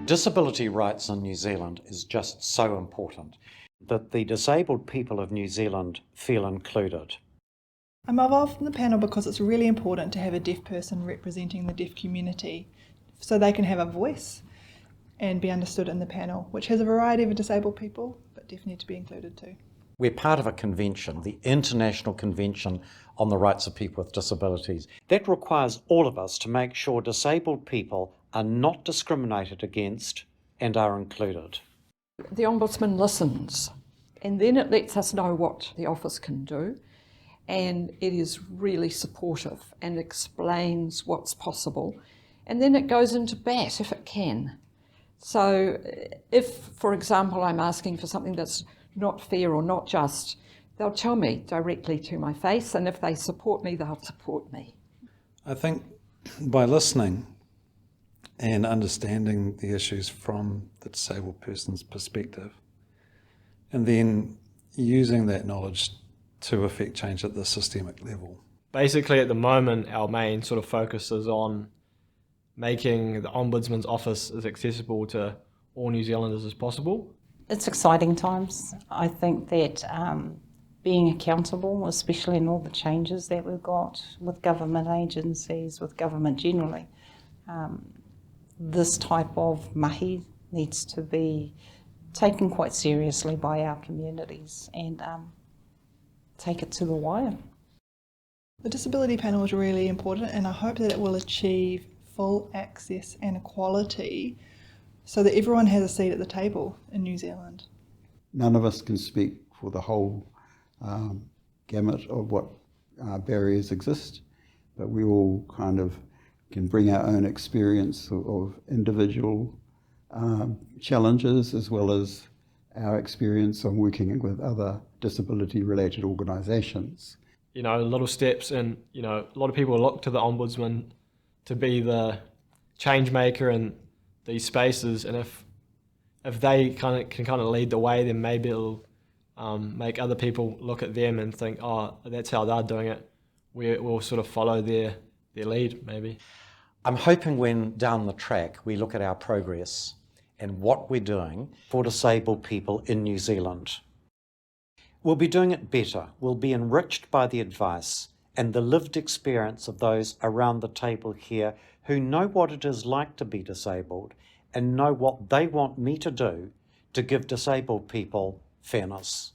Disability rights in New Zealand is just so important that the disabled people of New Zealand feel included. I'm involved in the panel because it's really important to have a deaf person representing the deaf community so they can have a voice and be understood in the panel, which has a variety of disabled people, but deaf need to be included too. We're part of a convention, the International Convention on the Rights of People with Disabilities. That requires all of us to make sure disabled people are not discriminated against and are included. The Ombudsman listens, and then it lets us know what the office can do, and it is really supportive and explains what's possible, and then it goes into bat if it can. So if, for example, I'm asking for something that's not fair or not just, they'll tell me directly to my face, and if they support me, they'll support me. I think by listening and understanding the issues from the disabled person's perspective, and then using that knowledge to affect change at the systemic level. Basically, at the moment, our main sort of focus is on making the Ombudsman's office as accessible to all New Zealanders as possible. It's exciting times. I think that being accountable, especially in all the changes that we've got with government agencies, with government generally, this type of mahi needs to be taken quite seriously by our communities and take it to the wire. The disability panel is really important, and I hope that it will achieve full access and equality so that everyone has a seat at the table in New Zealand. None of us can speak for the whole gamut of what barriers exist, but we all kind of can bring our own experience of individual challenges as well as our experience of working with other disability-related organisations. You know, little steps, and you know, a lot of people look to the Ombudsman to be the change maker in these spaces, and if they can kind of lead the way, then maybe it'll make other people look at them and think, oh, that's how they're doing it. We'll sort of follow their lead, maybe. I'm hoping when down the track we look at our progress and what we're doing for disabled people in New Zealand. We'll be doing it better. We'll be enriched by the advice and the lived experience of those around the table here who know what it is like to be disabled and know what they want me to do to give disabled people fairness.